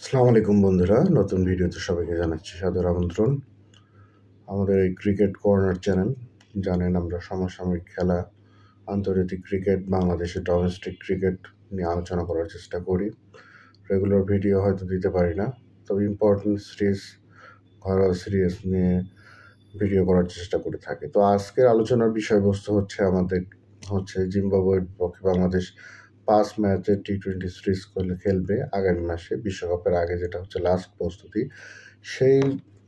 আসসালামু আলাইকুম বন্ধুরা, নতুন ভিডিওতে সবাইকে জানাচ্ছি সাদর আমন্ত্রণ। আমাদের এই ক্রিকেট কর্নার চ্যানেল, জানেন আমরা সমসাময়িক খেলা, আন্তর্জাতিক ক্রিকেট, বাংলাদেশের ডোমেস্টিক ক্রিকেট নিয়ে আলোচনা করার চেষ্টা করি। রেগুলার ভিডিও হয়তো দিতে পারি না, তবে ইম্পর্টেন্ট সিরিজ, ঘরোয়া সিরিজ নিয়ে ভিডিও করার চেষ্টা করে থাকি। তো আজকের আলোচনার বিষয়বস্তু হচ্ছে জিম্বাবুয়ের পক্ষে বাংলাদেশ 5 ম্যাচের টি-20 সিরিজ খেলবে আগামী মাসে, বিশ্বকাপের আগে, যেটা হচ্ছে লাস্ট প্রস্তুতি। সেই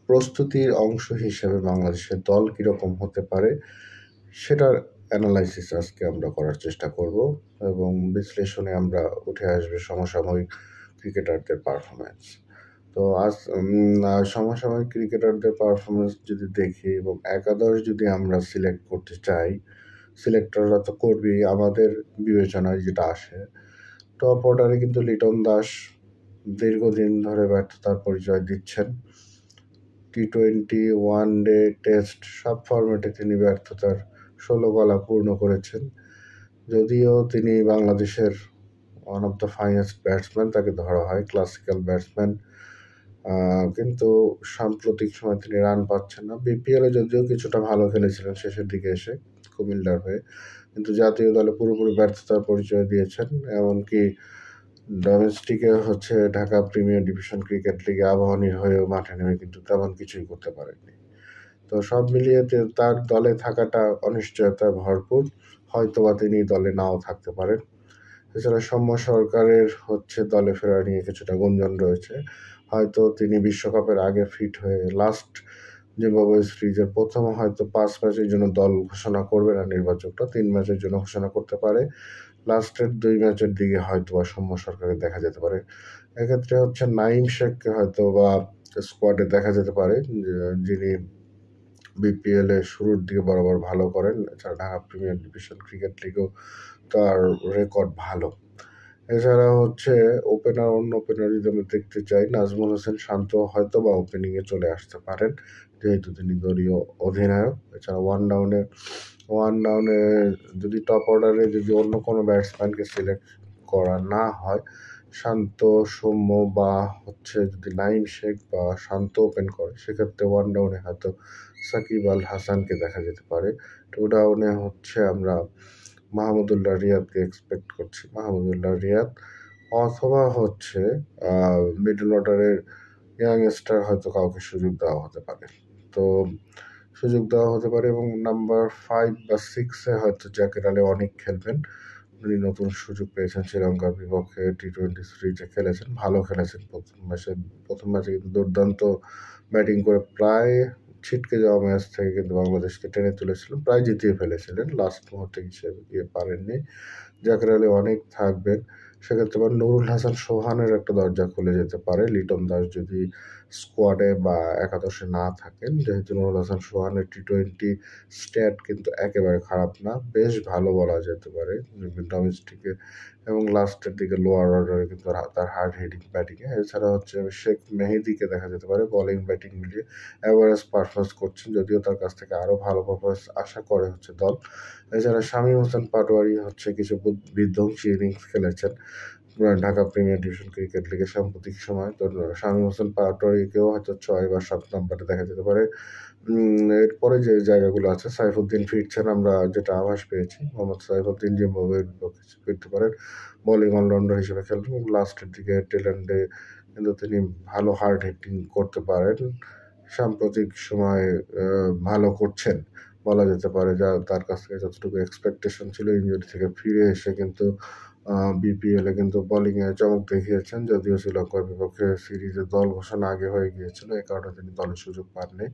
প্রস্তুতির অংশ হিসেবে বাংলাদেশের দল কীরকম হতে পারে সেটার অ্যানালাইসিস আজকে আমরা করার চেষ্টা করব, এবং বিশ্লেষণে আমরা উঠে আসবে সমসাময়িক ক্রিকেটারদের পারফরম্যান্স। তো সমসাময়িক ক্রিকেটারদের পারফরমেন্স যদি দেখি এবং একাদশ যদি আমরা সিলেক্ট করতে চাই, সিলেক্টররা তো করবেই, আমাদের বিবেচনায় যেটা আসে, টপ অর্ডারে কিন্তু লিটন দাস দীর্ঘদিন ধরে ব্যর্থতার পরিচয় দিচ্ছেন। টি-20, ওয়ান ডে, টেস্ট সব ফরম্যাটে তিনি ব্যর্থতার 16 গলা পূর্ণ করেছেন। যদিও তিনি বাংলাদেশের one of the finest batsman, তাকে ধরা হয় ক্লাসিক্যাল ব্যাটসম্যান, কিন্তু সাম্প্রতিক সময় তিনি রান পাচ্ছেন না। বিপিএলে যদিও কিছুটা ভালো খেলেছিলেন শেষের দিকে এসে কুমিল্লার হয়ে, কিন্তু জাতীয় দলে পুরোপুরি ব্যর্থতার পরিচয় দিয়েছেন। এমনকি ডোমেস্টিকে ঢাকা প্রিমিয়ার ডিভিশন ক্রিকেট লিগে আবাহনীর হয়েও মাঠে নেমে কিন্তু তেমন কিছুই করতে পারেননি। তো সব মিলিয়ে তার দলে থাকাটা অনিশ্চয়তায় ভরপুর, হয়তোবা তিনি দলে নাও থাকতে পারেন। এছাড়া সৌম্য সরকারের দলে ফেরা নিয়ে কিছুটা গুঞ্জন রয়েছে। হয়তো তিনি বিশ্বকাপের আগে ফিট হয়ে লাস্ট জিম্বাবুয়ে সিরিজের প্রথম হয়তো 5 ম্যাচের জন্য দল ঘোষণা করবে না নির্বাচকটা, 3 ম্যাচের জন্য ঘোষণা করতে পারে। লাস্টের 2 ম্যাচের দিকে হয়তো বা সৌম্য সরকারের দেখা যেতে পারে। এক্ষেত্রে নাইম শেখকে হয়তো বা স্কোয়াডে দেখা যেতে পারে, যিনি বিপিএল এর শুরুর দিকে বরাবর ভালো করেন। এছাড়া ঢাকা প্রিমিয়ার ডিভিশন ক্রিকেট লিগেও তার রেকর্ড ভালো। এছাড়া অন্য ওপেনার যদি আমরা দেখতে চাই, নাজমুল হোসেন শান্ত হয়তো বা ওপেনিংয়ে চলে আসতে পারেন, যেহেতু তিনি দলীয় অধিনায়ক। এছাড়া ওয়ান ডাউনে যদি টপ অর্ডারে যদি অন্য কোনো ব্যাটসম্যানকে সিলেক্ট করা না হয়, শান্ত, সৌম্য বা যদি নাইম শেখ বা শান্ত ওপেন করে, সেক্ষেত্রে ওয়ান ডাউনে হয়তো সাকিব আল হাসানকে দেখা যেতে পারে। টু ডাউনে আমরা মাহমুদুল্লাহ রিয়াদকে এক্সপেক্ট করছি, মাহমুদুল্লাহ রিয়াদ, অথবা মিডল অর্ডারের ইয়াংস্টার হয়তো কাউকে সুযোগ দেওয়া হতে পারে। এবং নাম্বার 5 বা 6-এ হয়তো জাকির আলী অনেক খেলবেন। উনি নতুন সুযোগ পেয়েছেন, শ্রীলঙ্কার বিপক্ষে টি-20 সিরিজে খেলেছেন, ভালো খেলেছেন। প্রথম ম্যাচে কিন্তু দুর্দান্ত ব্যাটিং করে প্রায় ছিটকে যাওয়া ম্যাচ থেকে কিন্তু বাংলাদেশকে টেনে তুলেছিলেন, প্রায় জিতিয়ে ফেলেছিলেন, লাস্ট মুহূর্তে হিসেবে গিয়ে পারেননি। জাকির আলী অনেক থাকবেন, সেক্ষেত্রে নুরুল হাসান সোহানের একটা দরজা খুলে যেতে পারে লিটন দাস যদি স্কোয়াডে বা একাদশে না থাকেন, যেহেতু নুরুল হাসান সোহানের টি-20 স্ট্যাট কিন্তু একেবারে খারাপ না, বেশ ভালো বলা যেতে পারে ডোমেস্টিকে, এবং লাস্টের দিকে লোয়ার অর্ডারে কিন্তু তার হার্ড হিটিং ব্যাটিংয়ে। এছাড়া শেখ মেহেদিকে দেখা যেতে পারে বোলিং ব্যাটিং মিলিয়ে অ্যাভারেজ পারফরমেন্স করছেন, যদিও তার কাছ থেকে আরও ভালো পারফরমেন্স আশা করে দল। এছাড়া শামীম হোসেন পাটোয়ারি কিছু বিধ্বংসী ইনিংস খেলেছেন ঢাকা প্রিমিয়ার ডিভিশন ক্রিকেট লিগে সাম্প্রতিক সময়। তো শামীম হোসেন পাটোয়ারিকেও হয়তো 6 বা 7 নম্বরে দেখা যেতে পারে। এরপরে যে জায়গাগুলো আছে, সাইফুদ্দিন ফিরছেন, আমরা যেটা আভাস পেয়েছি, মোহাম্মদ সাইফুদ্দিন জিম্বাবুয়ের বিপক্ষে ফিরতে পারেন, বোলিং অলরাউন্ডার হিসেবে খেলবেন, এবং লাস্টের দিকে টেল এন্ডে কিন্তু তিনি ভালো হার্ড হিটিং করতে পারেন, সাম্প্রতিক সময় ভালো করছেন বলা যেতে পারে। তার কাছ থেকে যতটুকু এক্সপেকটেশন ছিল, ইনজুরি থেকে ফিরে এসে কিন্তু বিপিএলে কিন্তু বোলিংয়ে চমক দেখিয়েছেন, যদিও শ্রীলঙ্কার বিপক্ষে সিরিজে দল ঘোষণা আগে হয়ে গিয়েছিল, এ কারণে তিনি দলের সুযোগ পাননি।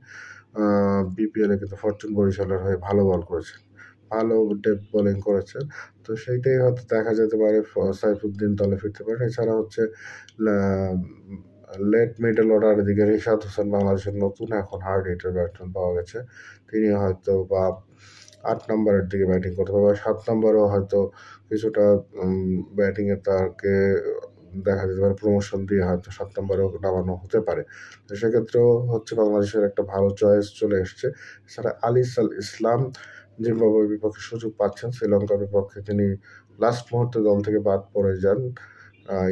বিপিএলে কিন্তু ফরচুন বরিশালের হয়ে ভালো বল করেছেন, ভালো ডেপ বোলিং করেছেন। তো সেইটাই হয়তো দেখা যেতে পারে, সাইফুদ্দিন দলে ফিরতে পারেন। এছাড়া লেট মিডল অর্ডারের দিকে রিশাদ হোসেন, বাংলাদেশের নতুন এখন হার্ড হিটার ব্যাটসম্যান পাওয়া গেছে, তিনি হয়তো বা 8 নম্বরের দিকে ব্যাটিং করতে পারবে, 7 নম্বরেও হয়তো কিছুটা ব্যাটিংয়ে তাকে দেখা যেতে পারে, প্রমোশন দিয়ে হয়তো 7 নম্বরেও নামানো হতে পারে। তো সেক্ষেত্রেও বাংলাদেশের একটা ভালো চয়েস চলে এসছে। এছাড়া আলিসাল ইসলাম জিম্বাবুয়ের বিপক্ষে সুযোগ পাচ্ছেন, শ্রীলঙ্কার বিপক্ষে তিনি লাস্ট মুহূর্তে দল থেকে বাদ পড়ে যান,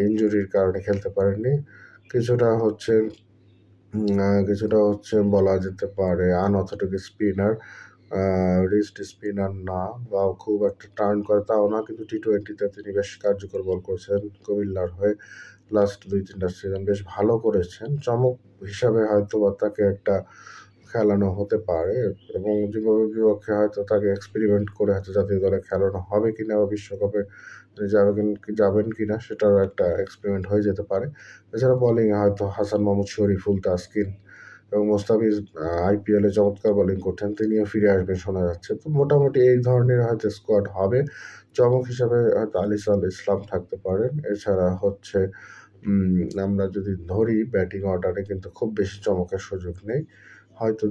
ইনজুরির কারণে খেলতে পারেননি। কিছুটা হচ্ছে বলা যেতে পারে আনঅর্থোডক্স স্পিনার, রিস্ট স্পিনার না, বা খুব একটা টার্ন করে তাও না, কিন্তু টি-20তে তিনি বেশ কার্যকর বল করেছেন কুমিল্লার হয়ে। লাস্ট ২-৩টা সিজন বেশ ভালো করেছেন। চমক হিসাবে হয়তোবা তাকে একটা খেলানো হতে পারে, এবং জিম্বাবুয়ের বিপক্ষে হয়তো তাকে এক্সপেরিমেন্ট করে হয়তো জাতীয় দলে খেলানো হবে কিনা বা বিশ্বকাপে যাবেন কিনা সেটারও একটা এক্সপেরিমেন্ট হয়ে যেতে পারে। এছাড়া বোলিংয়ে হয়তো হাসান মাহমুদ, শরীফুল, তাসকিন এবং মোস্তাফিজ আইপিএলে চমৎকার বোলিং করছেন, তিনিও ফিরে আসবেন শোনা যাচ্ছে। তো মোটামুটি এই ধরনের হয়তো স্কোয়াড হবে। চমক হিসাবে হয়তো আলিসাল ইসলাম থাকতে পারেন। এছাড়া হচ্ছে আমরা যদি ধরি ব্যাটিং অর্ডারে কিন্তু খুব বেশি চমকের সুযোগ নেই। হয়তো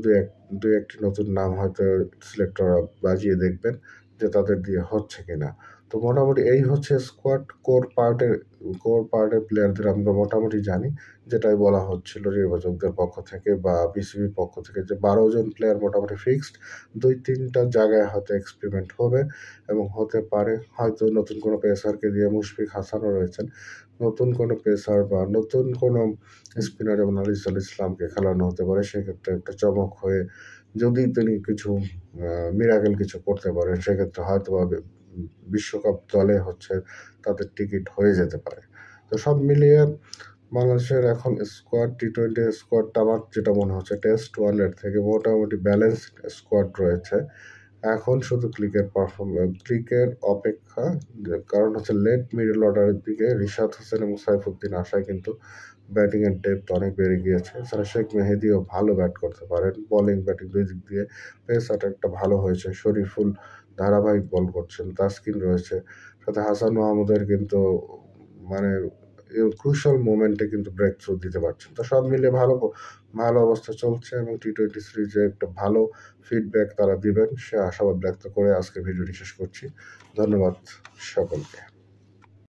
দু একটি নতুন নাম হয়তো সিলেক্টররা বাজিয়ে দেখবেন যে তাদের দিয়ে হচ্ছে কিনা। তো মোটামুটি এই হচ্ছে স্কোয়াড। কোর পার্টের প্লেয়ারদের আমরা মোটামুটি জানি, যেটাই বলা হচ্ছিল নির্বাচকদের পক্ষ থেকে বা বিসিবির পক্ষ থেকে, যে 12 জন প্লেয়ার মোটামুটি ফিক্সড। 2-3টা জায়গায় হয়তো এক্সপেরিমেন্ট হবে এবং হতে পারে হয়তো নতুন কোনো পেসারকে দিয়ে, মুশফিক হাসানও রয়েছেন, নতুন কোনো পেসার বা নতুন কোনো স্পিনার যেমন আলিসাল ইসলামকে খেলানো হতে পারে। সেক্ষেত্রে একটা চমক হয়ে যদি তিনি কিছু মিরাকেল কিছু করতে পারেন, সেক্ষেত্রে হয়তো বা বিশ্বকাপ দলে হচ্ছে তাদের টিকিট হয়ে যেতে পারে। তো সব মিলিয়ে বাংলাদেশের এখন স্কোয়াড, টি-20 স্কোয়াডটা আমার যেটা মনে হচ্ছে টেস্ট ওয়ানের থেকে মোটামুটি ব্যালেন্সড স্কোয়াড রয়েছে। এখন শুধু ক্লিকের অপেক্ষা, কারণ হচ্ছে লেট মিডল অর্ডারের দিকে রিশাদ হোসেন এবং সাইফুদ্দিন আসায় কিন্তু ব্যাটিংয়ের ডেপথ অনেক বেড়ে গিয়েছে। এছাড়া শেখ মেহেদিও ভালো ব্যাট করতে পারেন, বোলিং ব্যাটিং দুই দিক দিয়ে। পেস অ্যাটাকটা ভালো হয়েছে, শরীফুল ধারাবাহিক বল করছেন, তাসকিন রয়েছে, সাথে হাসান মাহমুদের কিন্তু মানে ক্রুশাল মোমেন্টে কিন্তু ব্রেক থ্রু দিতে পারছেন। তো সব মিলিয়ে ভালো অবস্থা চলছে, এবং টি-20 সিরিজে একটা ভালো ফিডব্যাক তারা দিবেন সে আশাবাদ ব্যক্ত করে আজকে ভিডিওটি শেষ করছি। ধন্যবাদ সকলকে।